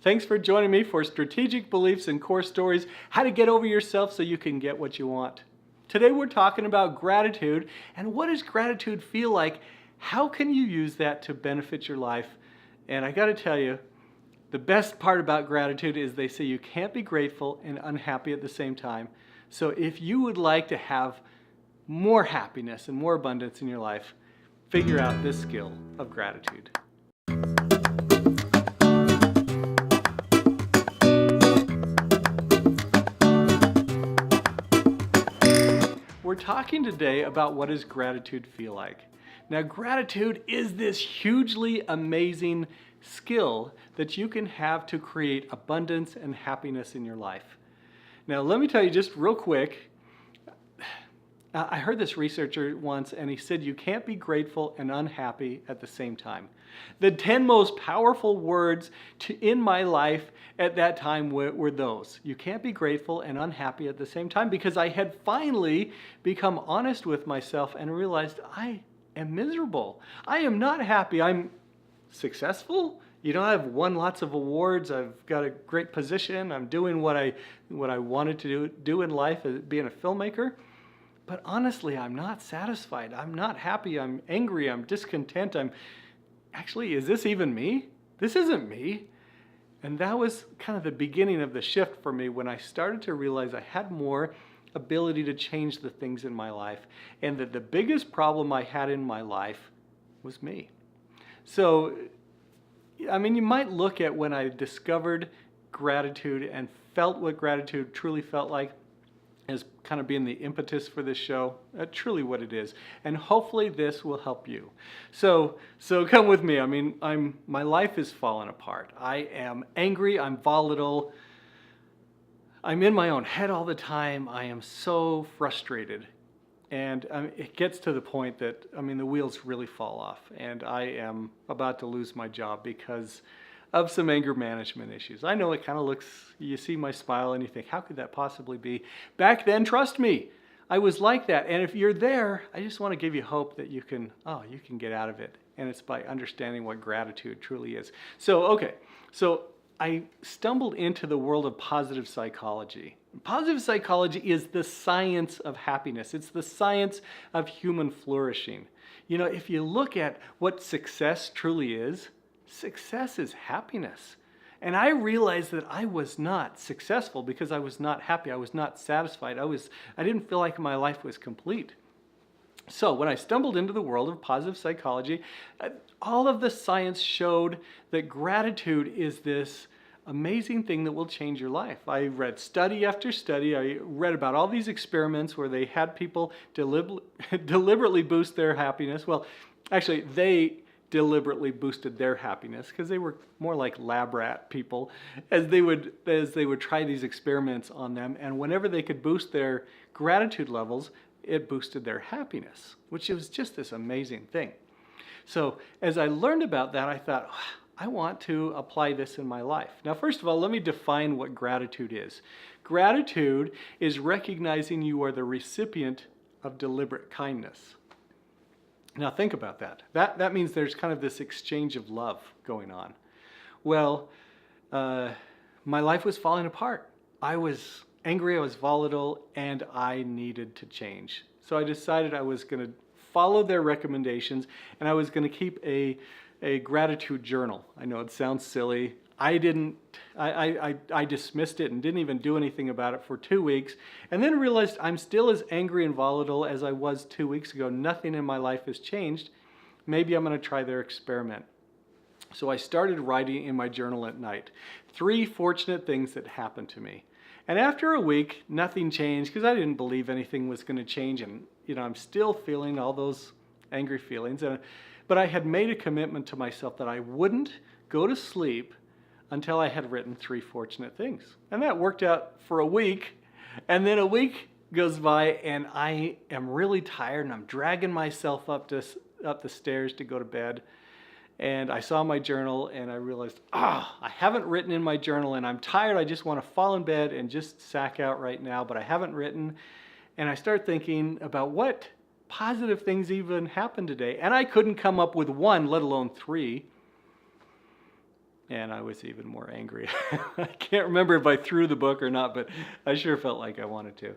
Thanks for joining me for Strategic Beliefs and Core Stories, how to get over yourself so you can get what you want. Today we're talking about gratitude and what does gratitude feel like? How can you use that to benefit your life? And I got to tell you, the best part about gratitude is they say you can't be grateful and unhappy at the same time. So if you would like to have more happiness and more abundance in your life, figure out this skill of gratitude. We're talking today about what does gratitude feel like. Now, gratitude is this hugely amazing skill that you can have to create abundance and happiness in your life. Now, let me tell you just real quick, I heard this researcher once and he said you can't be grateful and unhappy at the same time. The 10 most powerful words in my life at that time were those. You can't be grateful and unhappy at the same time, because I had finally become honest with myself and realized I am miserable. I am not happy. I'm successful. I've won lots of awards. I've got a great position. I'm doing what I wanted to do in life, being a filmmaker. But honestly, I'm not satisfied. I'm not happy. I'm angry. I'm discontent. Actually, is this even me? This isn't me. And that was kind of the beginning of the shift for me when I started to realize I had more ability to change the things in my life, and that the biggest problem I had in my life was me. So, you might look at when I discovered gratitude and felt what gratitude truly felt like as kind of being the impetus for this show, truly what it is. And hopefully this will help you. So come with me. My life is falling apart. I am angry, I'm volatile, I'm in my own head all the time. I am so frustrated. And it gets to the point that, the wheels really fall off. And I am about to lose my job because of some anger management issues. I know it kind of looks, you see my smile and you think, how could that possibly be? Back then, trust me, I was like that. And if you're there, I just want to give you hope that you can get out of it. And it's by understanding what gratitude truly is. So I stumbled into the world of positive psychology. Positive psychology is the science of happiness. It's the science of human flourishing. If you look at what success truly is, success is happiness. And I realized that I was not successful because I was not happy. I was not satisfied. I didn't feel like my life was complete. So when I stumbled into the world of positive psychology, all of the science showed that gratitude is this amazing thing that will change your life. I read study after study. I read about all these experiments where they had people deliberately boost their happiness. Well, actually, they deliberately boosted their happiness because they were more like lab rat people as they would try these experiments on them, and whenever they could boost their gratitude levels, it boosted their happiness, which was just this amazing thing. So as I learned about that, I thought, I want to apply this in my life. Now, first of all, let me define what gratitude is. Gratitude is recognizing you are the recipient of deliberate kindness. Now think about that. That means there's kind of this exchange of love going on. Well, my life was falling apart. I was angry, I was volatile, and I needed to change. So I decided I was going to follow their recommendations, and I was going to keep a gratitude journal. I know it sounds silly. I dismissed it and didn't even do anything about it for 2 weeks, and then realized I'm still as angry and volatile as I was 2 weeks ago. Nothing in my life has changed. Maybe I'm going to try their experiment. So I started writing in my journal at night 3 fortunate things that happened to me. And after a week, nothing changed because I didn't believe anything was going to change, and I'm still feeling all those angry feelings. But I had made a commitment to myself that I wouldn't go to sleep until I had written 3 fortunate things. And that worked out for a week. And then a week goes by and I am really tired and I'm dragging myself up the stairs to go to bed. And I saw my journal and I realized, I haven't written in my journal and I'm tired. I just want to fall in bed and just sack out right now, but I haven't written. And I start thinking about what positive things even happened today. And I couldn't come up with 1, let alone 3. And I was even more angry. I can't remember if I threw the book or not, but I sure felt like I wanted to.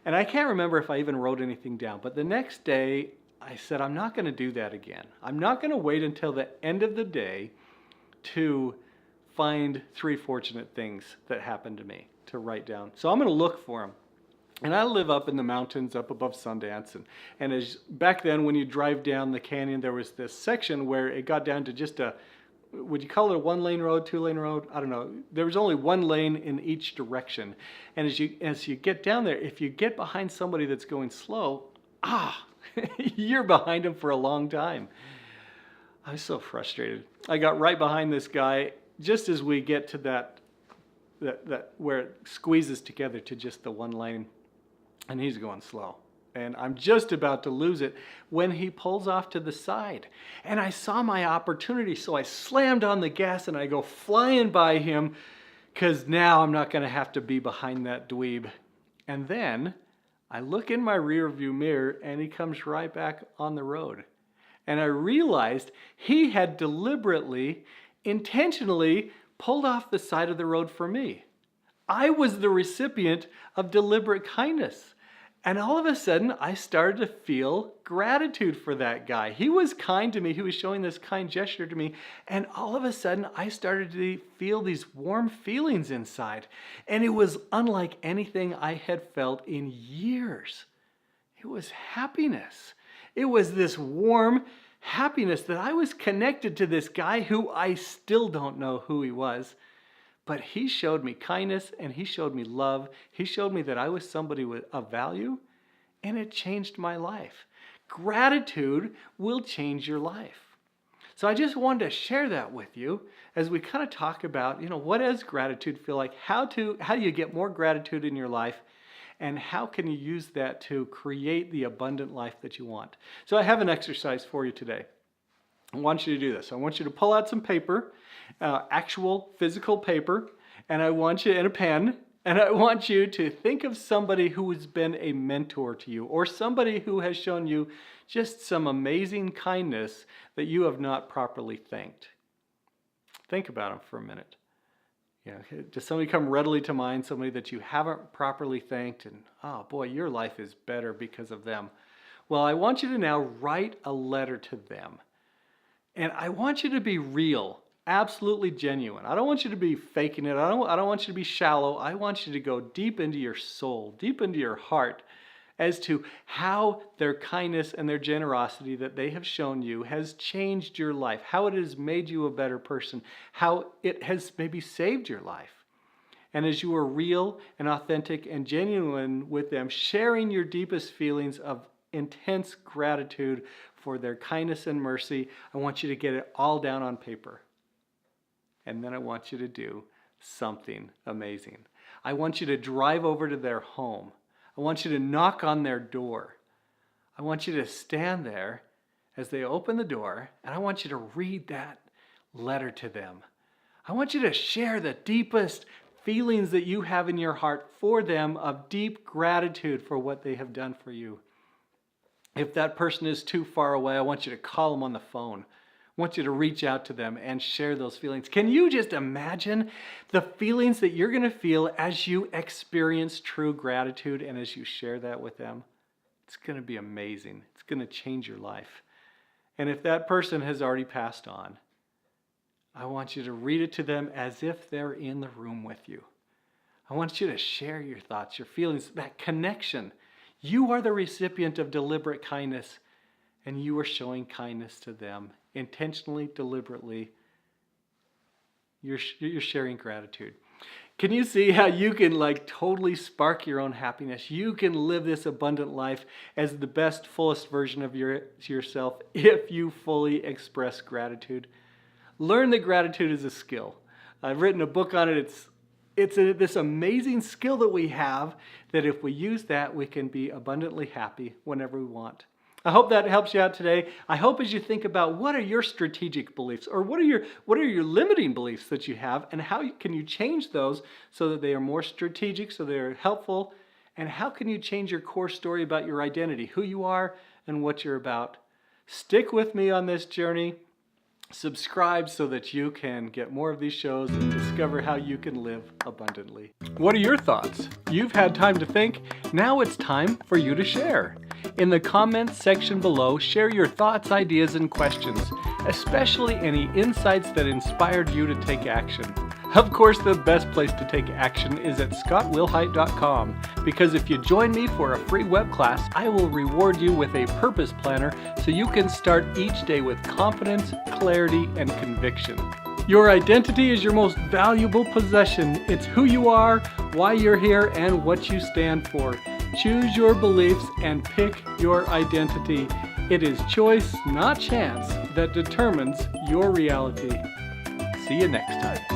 And I can't remember if I even wrote anything down. But the next day, I said, I'm not going to do that again. I'm not going to wait until the end of the day to find 3 fortunate things that happened to me to write down. So I'm going to look for them. And I live up in the mountains up above Sundance. And as back then, when you drive down the canyon, there was this section where it got down to just a, would you call it a 1-lane road, 2-lane road? I don't know. There was only 1 lane in each direction. And as you get down there, if you get behind somebody that's going slow, you're behind them for a long time. I was so frustrated. I got right behind this guy just as we get to that where it squeezes together to just the 1 lane. And he's going slow. And I'm just about to lose it when he pulls off to the side. And I saw my opportunity, so I slammed on the gas and I go flying by him because now I'm not going to have to be behind that dweeb. And then I look in my rearview mirror and he comes right back on the road. And I realized he had deliberately, intentionally pulled off the side of the road for me. I was the recipient of deliberate kindness. And all of a sudden, I started to feel gratitude for that guy. He was kind to me. He was showing this kind gesture to me. And all of a sudden, I started to feel these warm feelings inside. And it was unlike anything I had felt in years. It was happiness. It was this warm happiness that I was connected to this guy who I still don't know who he was. But he showed me kindness and he showed me love. He showed me that I was somebody of value, and it changed my life. Gratitude will change your life. So I just wanted to share that with you as we kind of talk about, what does gratitude feel like? How do you get more gratitude in your life? And how can you use that to create the abundant life that you want? So I have an exercise for you today. I want you to do this. I want you to pull out some paper, actual physical paper, and I want you, and a pen, and I want you to think of somebody who has been a mentor to you, or somebody who has shown you just some amazing kindness that you have not properly thanked. Think about them for a minute. Does somebody come readily to mind, somebody that you haven't properly thanked, and oh boy, your life is better because of them? Well, I want you to now write a letter to them. And I want you to be real, absolutely genuine. I don't want you to be faking it. I don't want you to be shallow. I want you to go deep into your soul, deep into your heart, as to how their kindness and their generosity that they have shown you has changed your life, how it has made you a better person, how it has maybe saved your life. And as you are real and authentic and genuine with them, sharing your deepest feelings of intense gratitude for their kindness and mercy, I want you to get it all down on paper. And then I want you to do something amazing. I want you to drive over to their home. I want you to knock on their door. I want you to stand there as they open the door, and I want you to read that letter to them. I want you to share the deepest feelings that you have in your heart for them of deep gratitude for what they have done for you. If that person is too far away, I want you to call them on the phone. I want you to reach out to them and share those feelings. Can you just imagine the feelings that you're going to feel as you experience true gratitude and as you share that with them? It's going to be amazing. It's going to change your life. And if that person has already passed on, I want you to read it to them as if they're in the room with you. I want you to share your thoughts, your feelings, that connection. You are the recipient of deliberate kindness, and you are showing kindness to them intentionally, deliberately. You're sharing gratitude. Can you see how you can totally spark your own happiness? You can live this abundant life as the best, fullest version of yourself if you fully express gratitude. Learn that gratitude is a skill. I've written a book on it. It's this amazing skill that we have that if we use that, we can be abundantly happy whenever we want. I hope that helps you out today. I hope as you think about what are your strategic beliefs, or what are your limiting beliefs that you have, and how can you change those so that they are more strategic, so they're helpful, and how can you change your core story about your identity, who you are and what you're about. Stick with me on this journey. Subscribe so that you can get more of these shows and discover how you can live abundantly. What are your thoughts? You've had time to think. Now it's time for you to share. In the comments section below, share your thoughts, ideas, and questions, especially any insights that inspired you to take action. Of course, the best place to take action is at scottwilhite.com, because if you join me for a free web class, I will reward you with a purpose planner so you can start each day with confidence, clarity, and conviction. Your identity is your most valuable possession. It's who you are, why you're here, and what you stand for. Choose your beliefs and pick your identity. It is choice, not chance, that determines your reality. See you next time.